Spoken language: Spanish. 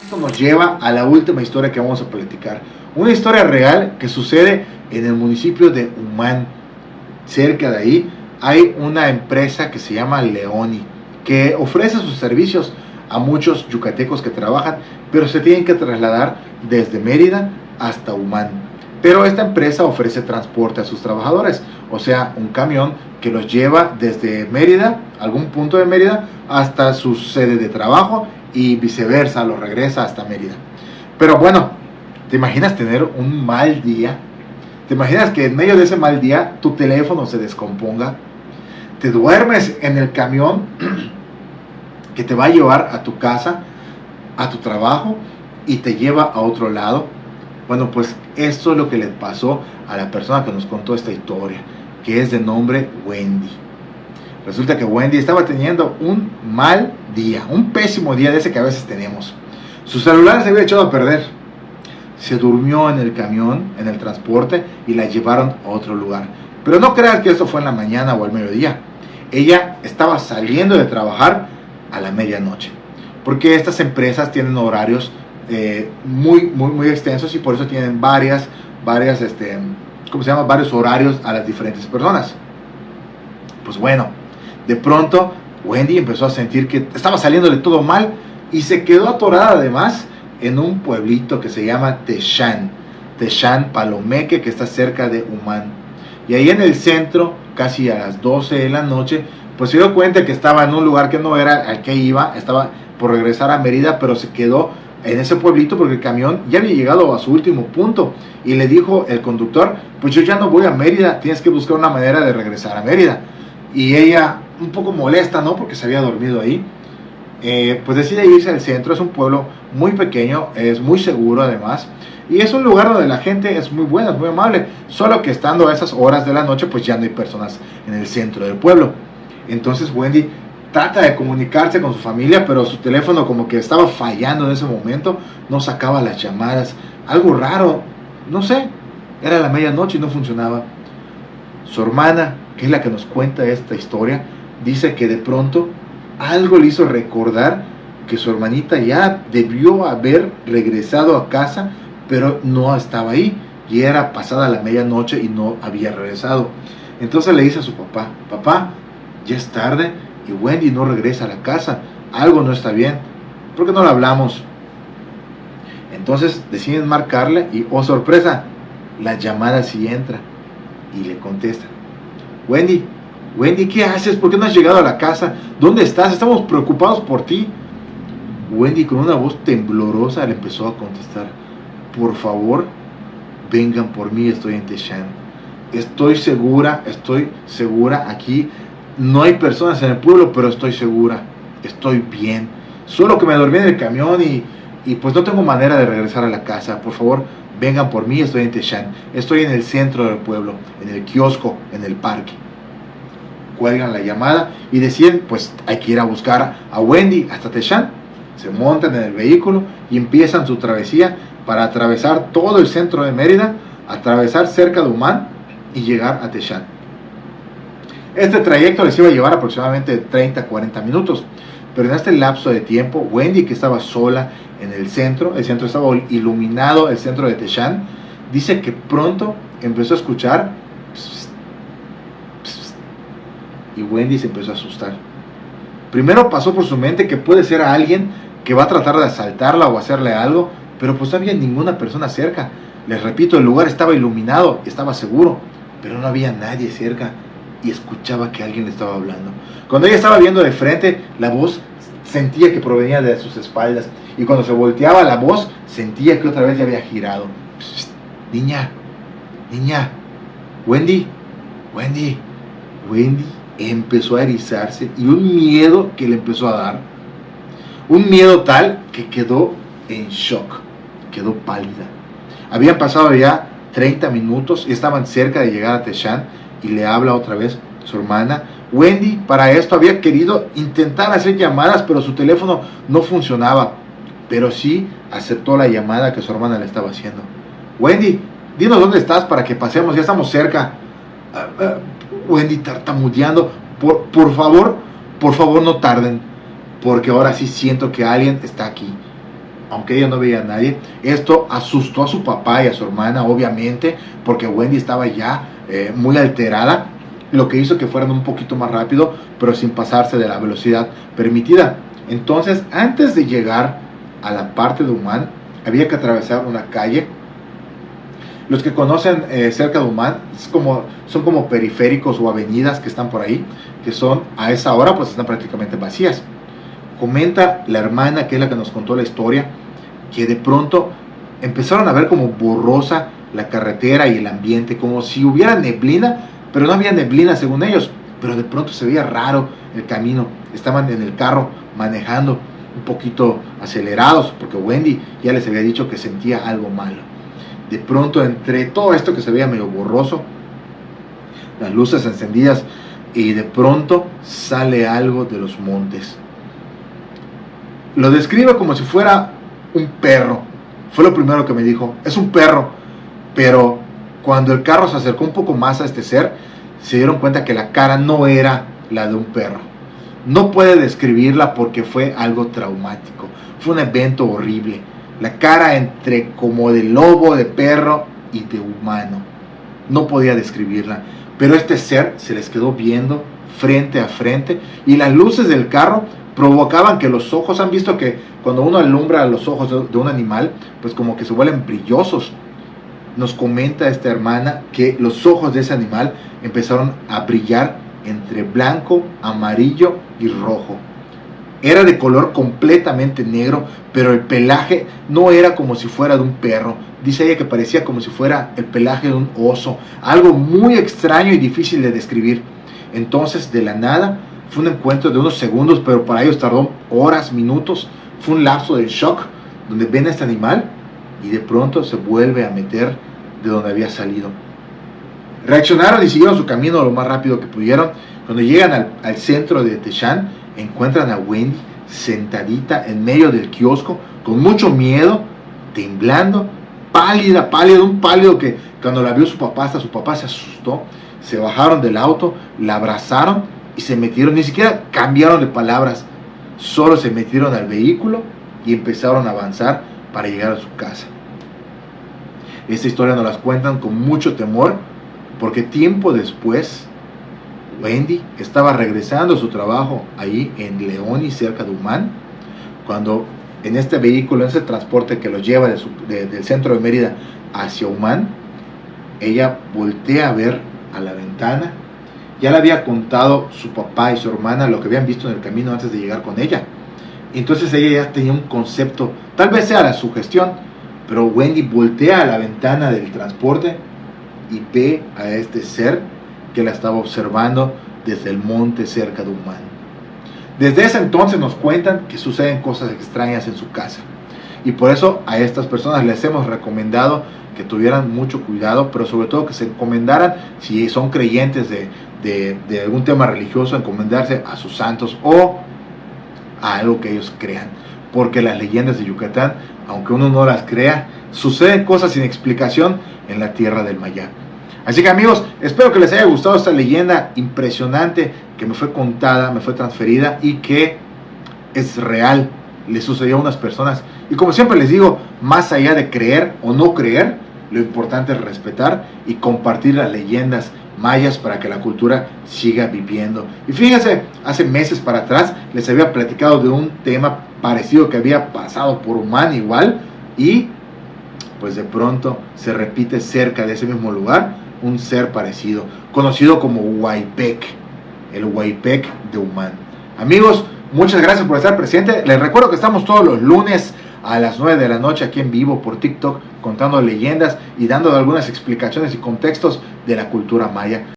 Esto nos lleva a la última historia que vamos a platicar. Una historia real que sucede en el municipio de Umán. Cerca de ahí hay una empresa que se llama Leoni, que ofrece sus servicios a muchos yucatecos que trabajan, pero se tienen que trasladar desde Mérida hasta Umán. Pero esta empresa ofrece transporte a sus trabajadores, o sea, un camión que los lleva desde Mérida, algún punto de Mérida, hasta su sede de trabajo y viceversa, los regresa hasta Mérida. Pero bueno, ¿te imaginas tener un mal día? ¿Te imaginas que en medio de ese mal día tu teléfono se descomponga? Te duermes en el camión que te va a llevar a tu casa, a tu trabajo y te lleva a otro lado. Bueno, pues esto es lo que le pasó a la persona que nos contó esta historia, que es de nombre Wendy. Resulta que Wendy estaba teniendo un mal día, un pésimo día de ese que a veces tenemos. Su celular se había echado a perder. Se durmió en el camión, en el transporte, y la llevaron a otro lugar. Pero no creas que eso fue en la mañana o al mediodía. Ella estaba saliendo de trabajar a la medianoche, porque estas empresas tienen horarios muy extensos y por eso tienen varios horarios a las diferentes personas. Pues bueno, de pronto Wendy empezó a sentir que estaba saliéndole todo mal y se quedó atorada además en un pueblito que se llama Texan Palomeque, que está cerca de Umán. Y ahí en el centro, casi a las 12 de la noche, pues se dio cuenta que estaba en un lugar que no era al que iba, estaba por regresar a Mérida, pero se quedó en ese pueblito porque el camión ya había llegado a su último punto. Y le dijo el conductor, pues yo ya no voy a Mérida, tienes que buscar una manera de regresar a Mérida. Y ella, un poco molesta, ¿no? Porque se había dormido ahí. Pues decide irse al centro. Es un pueblo muy pequeño, es muy seguro además, y es un lugar donde la gente es muy buena, es muy amable, solo que estando a esas horas de la noche pues ya no hay personas en el centro del pueblo. Entonces Wendy trata de comunicarse con su familia, pero su teléfono como que estaba fallando en ese momento, no sacaba las llamadas, algo raro, no sé, era la medianoche y no funcionaba. Su hermana, que es la que nos cuenta esta historia, dice que de pronto algo le hizo recordar que su hermanita ya debió haber regresado a casa, pero no estaba ahí, y era pasada la medianoche y no había regresado. Entonces le dice a su papá, papá, ya es tarde y Wendy no regresa a la casa, algo no está bien, ¿por qué no le hablamos? Entonces deciden marcarle y, oh sorpresa, la llamada sí entra y le contesta, Wendy, ¿qué haces? ¿Por qué no has llegado a la casa? ¿Dónde estás? Estamos preocupados por ti. Wendy con una voz temblorosa le empezó a contestar, por favor, vengan por mí, estoy en Texan. Estoy segura aquí. No hay personas en el pueblo, pero estoy segura. Estoy bien. Solo que me dormí en el camión y pues no tengo manera de regresar a la casa. Por favor, vengan por mí, estoy en Texan. Estoy en el centro del pueblo, en el kiosco, en el parque. Cuelgan la llamada y deciden, pues hay que ir a buscar a Wendy hasta Texan. Se montan en el vehículo y empiezan su travesía para atravesar todo el centro de Mérida, atravesar cerca de Umán y llegar a Texan. Este trayecto les iba a llevar aproximadamente 30-40 minutos, pero en este lapso de tiempo, Wendy, que estaba sola en el centro estaba iluminado, el centro de Texan, dice que pronto empezó a escuchar pss, pss, y Wendy se empezó a asustar. Primero pasó por su mente que puede ser a alguien que va a tratar de asaltarla o hacerle algo, pero pues no había ninguna persona cerca. Les repito, el lugar estaba iluminado, estaba seguro, pero no había nadie cerca y escuchaba que alguien le estaba hablando. Cuando ella estaba viendo de frente, la voz sentía que provenía de sus espaldas, y cuando se volteaba la voz, sentía que otra vez ya había girado. Psst, niña, Wendy. Wendy empezó a erizarse y un miedo que le empezó a dar, un miedo tal que quedó en shock, quedó pálida. Habían pasado ya 30 minutos y estaban cerca de llegar a Texan, y le habla otra vez su hermana. Wendy para esto había querido intentar hacer llamadas, pero su teléfono no funcionaba, pero sí aceptó la llamada que su hermana le estaba haciendo. Wendy, dinos dónde estás para que pasemos, ya estamos cerca. Wendy tartamudeando, por favor no tarden, porque ahora sí siento que alguien está aquí. aunque ella no veía a nadie. Esto asustó a su papá y a su hermana, obviamente, porque Wendy estaba ya muy alterada, lo que hizo que fueran un poquito más rápido, pero sin pasarse de la velocidad permitida. Entonces, antes de llegar a la parte de Uman, había que atravesar una calle. Los que conocen cerca de Uman son como periféricos o avenidas que están por ahí, que son a esa hora pues están prácticamente vacías. Comenta la hermana, que es la que nos contó la historia, que de pronto empezaron a ver como borrosa la carretera y el ambiente, como si hubiera neblina, pero no había neblina según ellos, pero de pronto se veía raro el camino. Estaban en el carro manejando un poquito acelerados, porque Wendy ya les había dicho que sentía algo malo. De pronto, entre todo esto que se veía medio borroso, las luces encendidas, y de pronto sale algo de los montes. Lo describe como si fuera un perro. Fue lo primero que me dijo, es un perro. Pero cuando el carro se acercó un poco más a este ser, se dieron cuenta que la cara no era la de un perro. No puede describirla porque fue algo traumático. Fue un evento horrible. La cara entre como de lobo, de perro y de humano. No podía describirla. Pero este ser se les quedó viendo frente a frente, y las luces del carro provocaban que los ojos, han visto que cuando uno alumbra los ojos de un animal, pues como que se vuelven brillosos. Nos comenta esta hermana que los ojos de ese animal empezaron a brillar entre blanco, amarillo y rojo. Era de color completamente negro, pero el pelaje no era como si fuera de un perro. Dice ella que parecía como si fuera el pelaje de un oso, algo muy extraño y difícil de describir. Entonces, de la nada, fue un encuentro de unos segundos, pero para ellos tardó horas, minutos. Fue un lapso de shock, donde ven a este animal y de pronto se vuelve a meter de donde había salido. Reaccionaron y siguieron su camino lo más rápido que pudieron. Cuando llegan al centro de Texan, encuentran a Wendy sentadita en medio del kiosco, con mucho miedo, temblando, pálida, un pálido que cuando la vio su papá, hasta su papá se asustó. Se bajaron del auto, la abrazaron y se metieron, ni siquiera cambiaron de palabras, solo se metieron al vehículo y empezaron a avanzar para llegar a su casa. Esta historia nos la cuentan con mucho temor, porque tiempo después Wendy estaba regresando a su trabajo ahí en León y cerca de Uman, cuando en este vehículo, en ese transporte que los lleva del centro de Mérida hacia Uman, ella voltea a ver a la ventana. Ya le había contado su papá y su hermana lo que habían visto en el camino antes de llegar con ella. Entonces ella ya tenía un concepto, tal vez sea la sugestión, pero Wendy voltea a la ventana del transporte y ve a este ser que la estaba observando desde el monte cerca de Uman. Desde ese entonces nos cuentan que suceden cosas extrañas en su casa, y por eso a estas personas les hemos recomendado que tuvieran mucho cuidado, pero sobre todo que se encomendaran, si son creyentes de algún tema religioso, encomendarse a sus santos o a algo que ellos crean, porque las leyendas de Yucatán, aunque uno no las crea, suceden cosas sin explicación en la tierra del Mayab. Así que amigos, espero que les haya gustado esta leyenda impresionante que me fue contada, me fue transferida y que es real, le sucedió a unas personas. Y como siempre les digo, más allá de creer o no creer, lo importante es respetar y compartir las leyendas mayas para que la cultura siga viviendo. Y fíjense, hace meses para atrás les había platicado de un tema parecido que había pasado por Uman igual, y pues de pronto se repite cerca de ese mismo lugar un ser parecido, conocido como Huaypec, el Huaypec de Uman. Amigos, muchas gracias por estar presentes. Les recuerdo que estamos todos los lunes a las 9 de la noche aquí en vivo por TikTok, contando leyendas y dando algunas explicaciones y contextos de la cultura maya.